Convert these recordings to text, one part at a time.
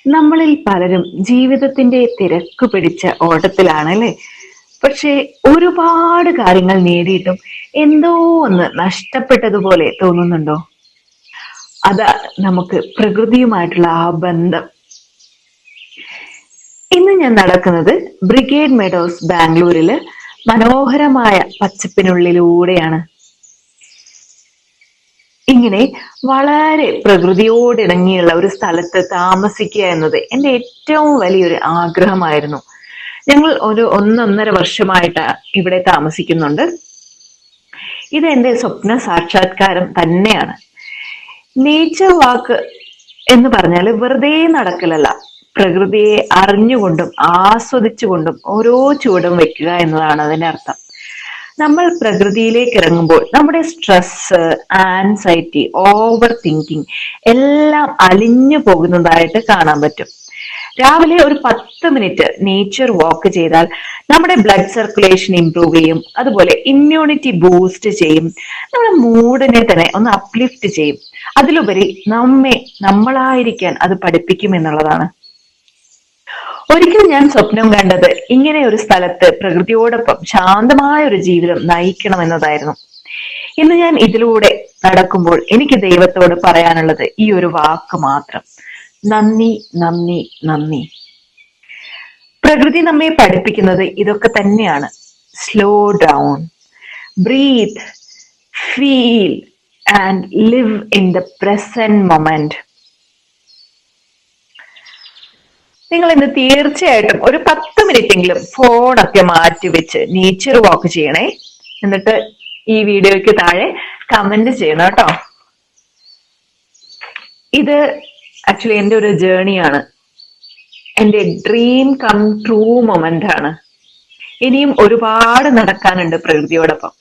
നമ്മളിൽ പലരും ജീവിതത്തിന്റെ തിരക്ക് പിടിച്ച ഓട്ടത്തിലാണ് അല്ലെ. പക്ഷെ ഒരുപാട് കാര്യങ്ങൾ നേടിയിട്ടും എന്തോ ഒന്ന് നഷ്ടപ്പെട്ടതുപോലെ തോന്നുന്നുണ്ടോ? അതാ നമുക്ക് പ്രകൃതിയുമായിട്ടുള്ള ആ ബന്ധം. ഇന്ന് ഞാൻ നടക്കുന്നത് ബ്രിഗേഡ് മെഡോസ് ബാംഗ്ലൂരില് മനോഹരമായ പച്ചപ്പിനുള്ളിലൂടെയാണ്. ഇങ്ങനെ വളരെ പ്രകൃതിയോടിണങ്ങിയുള്ള ഒരു സ്ഥലത്ത് താമസിക്കുക എന്നത് എൻ്റെ ഏറ്റവും വലിയൊരു ആഗ്രഹമായിരുന്നു. ഞങ്ങൾ ഒരു 1.5 വർഷമായിട്ട് ഇവിടെ താമസിക്കുന്നുണ്ട്. ഇത് എൻ്റെ സ്വപ്ന സാക്ഷാത്കാരം തന്നെയാണ്. നേച്ചർ വാക്ക് എന്ന് പറഞ്ഞാൽ വെറുതെ നടക്കലല്ല, പ്രകൃതിയെ അറിഞ്ഞുകൊണ്ടും ആസ്വദിച്ചുകൊണ്ടും ഓരോ ചുവടും വെക്കുക എന്നതാണ് അതിന്റെ അർത്ഥം. നമ്മൾ പ്രകൃതിയിലേക്ക് ഇറങ്ങുമ്പോൾ നമ്മുടെ സ്ട്രെസ്, ആൻസൈറ്റി, ഓവർ തിങ്കിങ് എല്ലാം അലിഞ്ഞു പോകുന്നതായിട്ട് കാണാൻ പറ്റും. രാവിലെ ഒരു 10 മിനിറ്റ് നേച്ചർ വാക്ക് ചെയ്താൽ നമ്മുടെ ബ്ലഡ് സർക്കുലേഷൻ ഇംപ്രൂവ് ചെയ്യും, അതുപോലെ ഇമ്മ്യൂണിറ്റി ബൂസ്റ്റ് ചെയ്യും, നമ്മുടെ മൂഡിനെ തന്നെ ഒന്ന് അപ്ലിഫ്റ്റ് ചെയ്യും. അതിലുപരി നമ്മളായിരിക്കാൻ അത് പഠിപ്പിക്കും എന്നുള്ളതാണ്. ഒരിക്കൽ ഞാൻ സ്വപ്നം കണ്ടത് ഇങ്ങനെ ഒരു സ്ഥലത്ത് പ്രകൃതിയോടൊപ്പം ശാന്തമായ ഒരു ജീവിതം നയിക്കണം എന്നതായിരുന്നു. ഇന്ന് ഞാൻ ഇതിലൂടെ നടക്കുമ്പോൾ എനിക്ക് ദൈവത്തോട് പറയാനുള്ളത് ഈ ഒരു വാക്ക് മാത്രം: നന്ദി, നന്ദി, നന്ദി. പ്രകൃതി നമ്മെ പഠിപ്പിക്കുന്നത് ഇതൊക്കെ തന്നെയാണ്. Slow down, breathe, feel and live in the present moment. നിങ്ങൾ ഇന്ന് തീർച്ചയായിട്ടും ഒരു 10 മിനിറ്റെങ്കിലും ഫോണൊക്കെ മാറ്റി വെച്ച് നേച്ചർ വാക്ക് ചെയ്യണേ. എന്നിട്ട് ഈ വീഡിയോയ്ക്ക് താഴെ കമന്റ് ചെയ്യണം കേട്ടോ. ഇത് ആക്ച്വലി എൻ്റെ ഒരു ജേണിയാണ്, എൻ്റെ ഡ്രീം കം ട്രൂ മൊമെന്റ് ആണ്. ഇനിയും ഒരുപാട് നടക്കാനുണ്ട് പ്രകൃതിയോടൊപ്പം.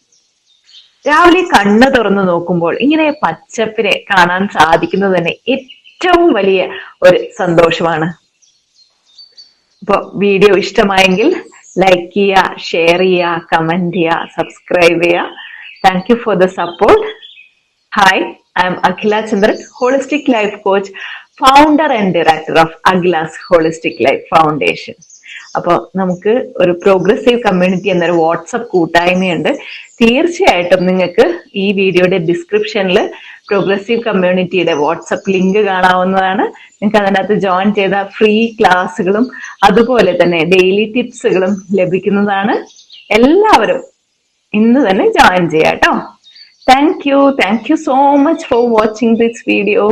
രാവിലെ കണ്ണ് തുറന്നു നോക്കുമ്പോൾ ഇങ്ങനെ പച്ചപ്പിനെ കാണാൻ സാധിക്കുന്നത് തന്നെ ഏറ്റവും വലിയ ഒരു സന്തോഷമാണ്. അപ്പോൾ വീഡിയോ ഇഷ്ടമായെങ്കിൽ ലൈക്ക് ചെയ്യുക, ഷെയർ ചെയ്യുക, കമന്റ് ചെയ്യുക, സബ്സ്ക്രൈബ് ചെയ്യുക. Thank you for the support. Hi, I am Akhila Chandran, holistic life coach, founder and director of Akhila's holistic life foundation. അപ്പോൾ നമുക്ക് ഒരു പ്രോഗ്രസീവ് കമ്മ്യൂണിറ്റി എന്നൊരു വാട്സപ്പ് കൂട്ടായ്മയുണ്ട്. തീർച്ചയായിട്ടും നിങ്ങൾക്ക് ഈ വീഡിയോയുടെ ഡിസ്ക്രിപ്ഷനിൽ പ്രോഗ്രസീവ് കമ്മ്യൂണിറ്റിയുടെ വാട്സപ്പ് ലിങ്ക് കാണാവുന്നതാണ്. നിങ്ങൾക്ക് അതിനകത്ത് ജോയിൻ ചെയ്ത ഫ്രീ ക്ലാസ്സുകളും അതുപോലെ തന്നെ ഡെയിലി ടിപ്സുകളും ലഭിക്കുന്നതാണ്. എല്ലാവരും ഇന്ന് തന്നെ ജോയിൻ ചെയ്യാം കേട്ടോ. Thank you so much for watching this video.